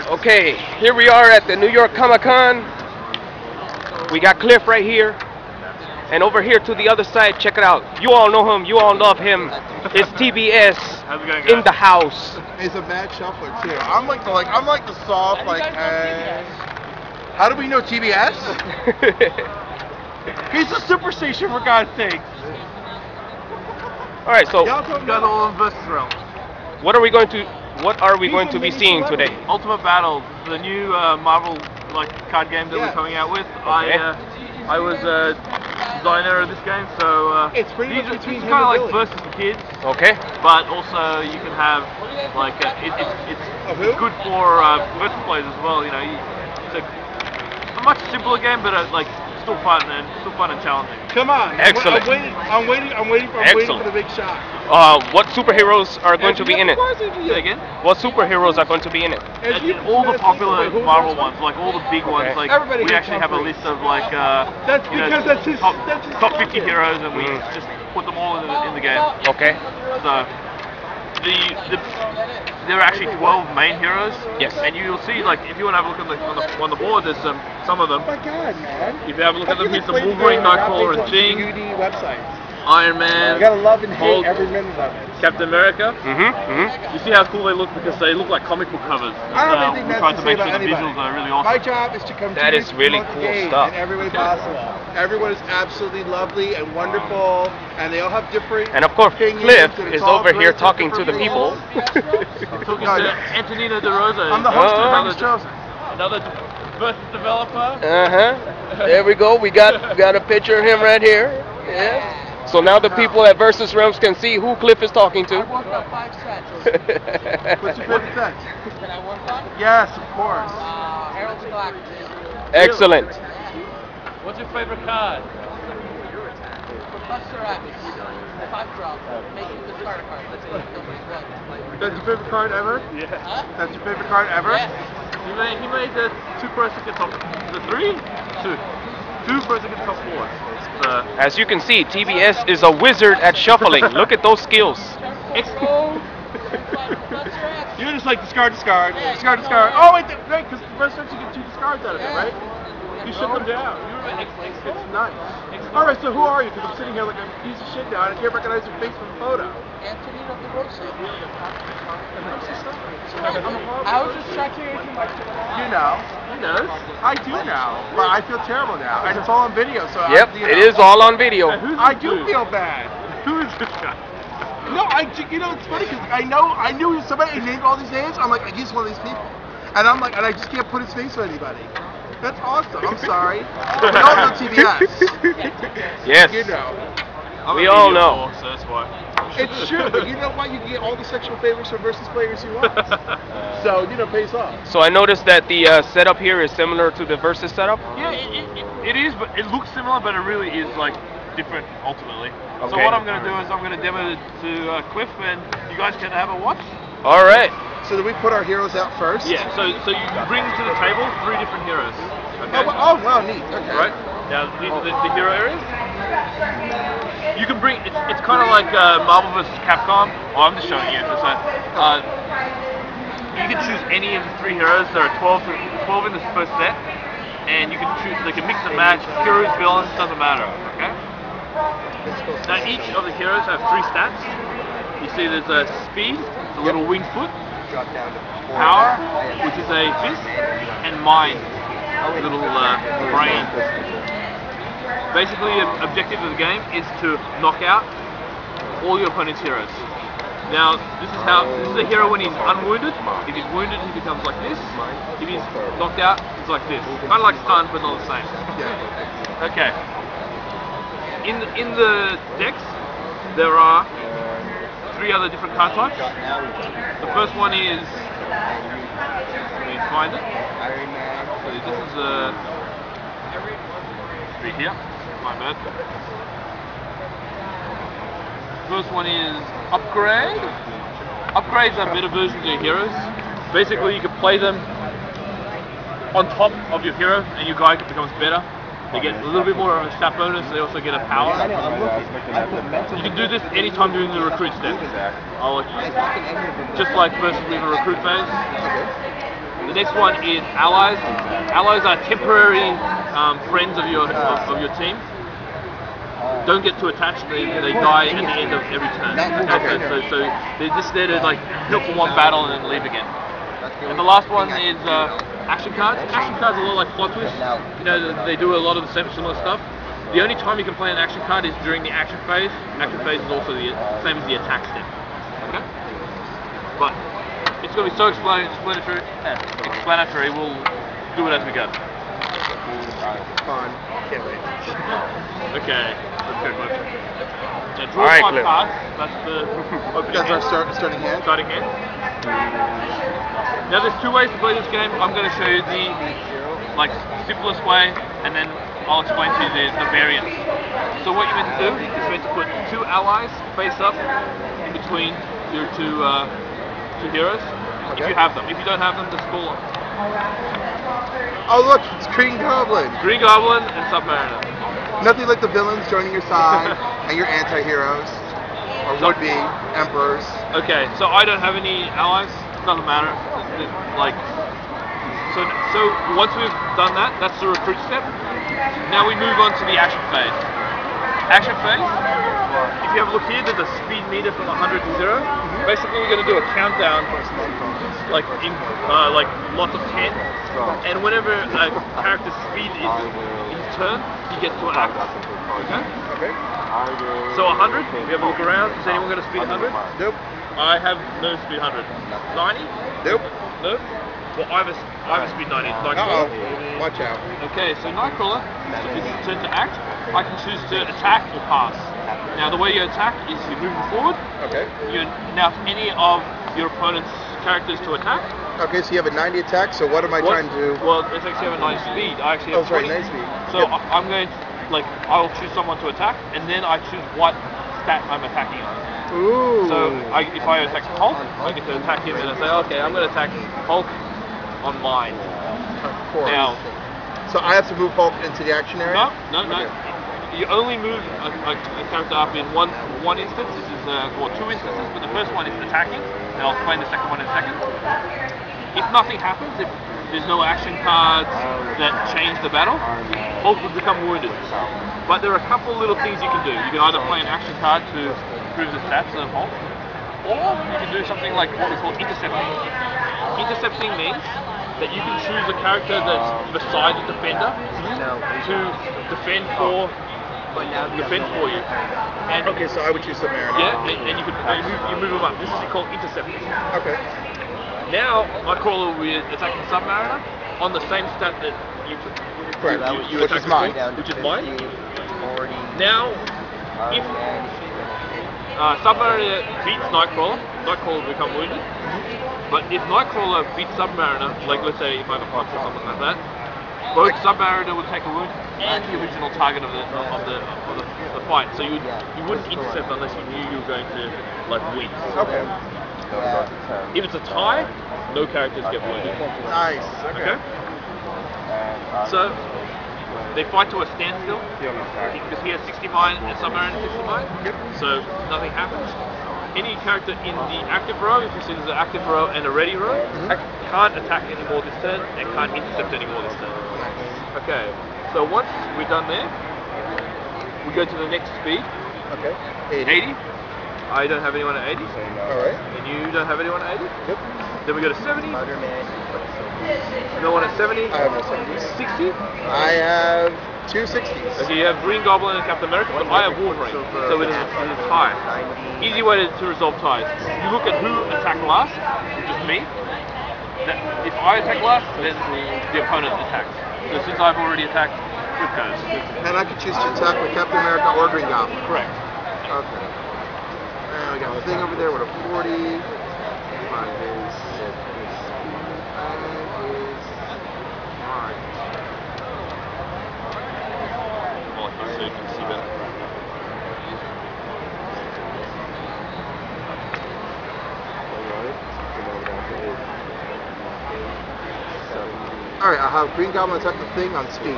Okay, here we are at the New York Comic Con. We got Cliff right here, and over here to the other side, check it out. You all know him, you all love him. It's TBS How's it going, in guys? the house. He's a mad shuffler too. I'm like the soft How do we know TBS? He's a superstation for God's sake. All right, so Y'all don't Got know. all in versus realm. what are we going to be seeing today? Ultimate Battle, the new Marvel card game that Yeah. we're coming out with. Okay. I was a designer of this game, so It's pretty these much are between him kind of and like Billy. versus for kids, Okay. but also you can have Of who? it's good for versus players as well. You know, it's a much simpler game, but still fun and challenging. Come on. Excellent. I'm waiting for Excellent. the big shot. What superheroes are going to be in it? Say again? What superheroes are going to be in it? And all the popular Marvel ones, like all the big ones, like Everybody we hates actually Tom have a Cruise. list of That's because that's his top, that's his top 50 target. heroes, and we Mm. just put them all in the game. Okay. So there are actually 12 main heroes. Yes. And you'll see, like, if you want to have a look on the board, there's some of them. Oh my God, man. If you have a look at them, I here's some can't Wolverine, explain Nightcrawler, the and Thing, UD website. Iron Man, You gotta love and hate Hulk, every minute of it. Captain America. Mm-hmm. You see how cool they look because they look like comic book covers. I don't have anything we bad tried to to say make sure about the anybody. visuals are really My awesome. job is to come That to is really promote the cool game stuff. in every way possible. Everyone is absolutely lovely and wonderful, and they all have different. And of course, opinions, Cliff and it's is all over here great talking to the different people. I'm talking No, to Antonino De Rosa. I'm the host of Oh. Vegas Chosen. Another versus developer. There we go. We got a picture of him right here. Yeah. So now the people at Versus Realms can see who Cliff is talking I to. worked on 5 sets. What's your favorite set? Can I work on? Yes, of course. Herald's of Galactus. Excellent. What's your favorite card? Professor X. 5 drop. Making the starter card. That's it. Nobody's blood. That's your favorite card ever? Yeah. Huh? That's your favorite card ever? Yes. He made the 2 pro second top. The 3? 2 pro second top 4. As you can see, TBS is a wizard at shuffling. Look at those skills. Professor X. You're just like discard. Yeah, Discard. you know Oh, wait, right, because the first time you get 2 discards out of it, Yeah. right? You shook them down. You remember It's nice. Alright, so who are you? Because I'm sitting here like a piece of shit now and I can't recognize your face from the photo. Antonino De Rosa. I'm so sorry. I was just checking if you might You know. He knows. I do now. But I feel terrible now. And it's all on video, so Yep, you know. it is all on video. I do feel bad. Who is this guy? No, it's funny because I knew somebody named all these names. I'm like, he's one of these people. And I'm like, and I just can't put his face on anybody. That's awesome. I'm sorry. We all know TBS. Yes. You know. I'm We a all media know. whore, so that's why. It's true, but you know what? You can get all the sexual favors from versus players you want. So, pays off. So I noticed that the setup here is similar to the Versus setup. Yeah, it is, but it looks similar, but it really is different ultimately. So Okay. what I'm going to do is I'm going to demo it to Cliff, and you guys can have a watch. All right. So do we put our heroes out first? Yeah. So you bring to the table 3 different heroes. Okay. Oh, wow, neat. Okay. Right. Now these are the hero areas. You can bring. It's kind of like Marvel vs. Capcom. Oh, I'm just showing you. So, you can choose any of the 3 heroes. There are 12 in this first set, and you can choose. They can mix and match. Heroes, villains, doesn't matter. Okay. Now each of the heroes have 3 stats. You see, there's a speed, a little winged foot, power, which is a fist, and mind, a little brain. Basically, the objective of the game is to knock out all your opponent's heroes. Now, this is the hero when he's unwounded. If he's wounded, he becomes like this. If he's knocked out, it's like this. Kind of like stun, but not the same. Yeah. Okay. In the decks, there are 3 other different card types. The first one is. Let me find it. So this is right here. My bad. First one is upgrade. Upgrades are better versions of your heroes. Basically, you can play them on top of your hero, and your guy becomes better. They get a little bit more of a stat bonus. They also get a power. You can do this anytime during the recruit step. Just like versus with a recruit phase. The next one is allies. Allies are temporary friends of your team. Don't get too attached. They die at the end of every turn. Okay, so they're just there to like help for one battle and then leave again. And the last one is action cards. Action cards are a little like plot twists. You know, they do a lot of the same similar stuff. The only time you can play an action card is during the action phase. Action phase is also the same as the attack step. Okay? But it's going to be so explanatory. We'll do it as we go. Fun. Can't wait. Okay. Let's go. Now, draw All right, 5 Cliff. cards. That's the opening That's our hand. starting hand. Starting hand. Now there's 2 ways to play this game. I'm going to show you the simplest way, and then I'll explain to you the variants. So what you're meant to do is meant to put 2 allies face up in between your two heroes. If you have them. If you don't have them, just call them. Oh look, it's Green Goblin. Green Goblin and Submariner. Nothing like the villains joining your side and your anti-heroes or would-be emperors. Okay, so I don't have any allies. Doesn't matter. So once we've done that, that's the recruit step. Now we move on to the action phase. Action phase. If you have a look here, there's a speed meter from 100 to 0. Basically, we're going to do a countdown, like lots of 10. And whenever a character's speed is his turn, he gets to act. Okay. Okay. So 100. We have a look around. Is anyone going to speed 100? Nope. I have no speed 100. 90? Nope. Nope. Well, I have a speed 90. Uh-oh. Watch out. Okay, so Nightcrawler, if it's his turn to act, I can choose to attack or pass. Now, the way you attack is you move forward. Okay. You announce any of your opponent's characters to attack. Okay, so you have a 90 attack, so what am I trying to do? Well, it's actually have a 90 speed. I actually have 20. 90 speed. So Yep. I'm going to, I'll choose someone to attack, and then I choose what stat I'm attacking on. Ooh. So if I attack Hulk, I get to attack him, and I say, okay, I'm going to attack Hulk on mine. Of course. Now, so I have to move Hulk into the action area? No. Okay. You only move a character up in one instance. This is or 2 instances, but the first one is attacking, and I'll explain the second one in a second. If nothing happens, if there's no action cards that change the battle, Hulk will become wounded. But there are a couple of little things you can do. You can either play an action card to improve the stats of Hulk, or you can do something like what we call intercepting. Intercepting means that you can choose a character that's beside the defender to defend for you. And Okay, so I would choose Submariner. yeah, and you move them up. This is called intercepting. Okay. Now Nightcrawler will be attacking Submariner on the same stat that you Correct. you Which attack is mine. before, which is mine. Now, if Submariner beats Nightcrawler, Nightcrawler will become wounded. But if Nightcrawler beats Submariner, like let's say if I have a punch or something like that, both Submariner would take a wound and the original target of the fight. So you wouldn't intercept unless you knew you were going to win. Okay. If it's a tie, no characters get wounded. Nice. Okay. So they fight to a standstill because he has 60 mine and Submariner 60 mine. Yep. So nothing happens. Any character in the active row, if you see there's an active row and a ready row, can't attack anymore this turn and can't intercept anymore this turn. Nice. Okay, so once we're done there, we go to the next speed, Okay. 80. I don't have anyone at 80, Alright. and you don't have anyone at 80. Yep. Then we go to 70. No one at 70. I have no 70s. 60. I have 2 60s. Okay, you have Green Goblin and Captain America, but I have Wolverine, so it is a tie. Easy way to resolve ties. You look at who attacked last, which is me. If I attack last, then the opponent attacks. So since I've already attacked, Cliff goes. And I could choose to attack with Captain America or Green Goblin. Correct. Okay. And we got a thing over there with a 40. 5 is. Well, so you can see better. Alright, I'll have Green Goblin attack the thing on speed.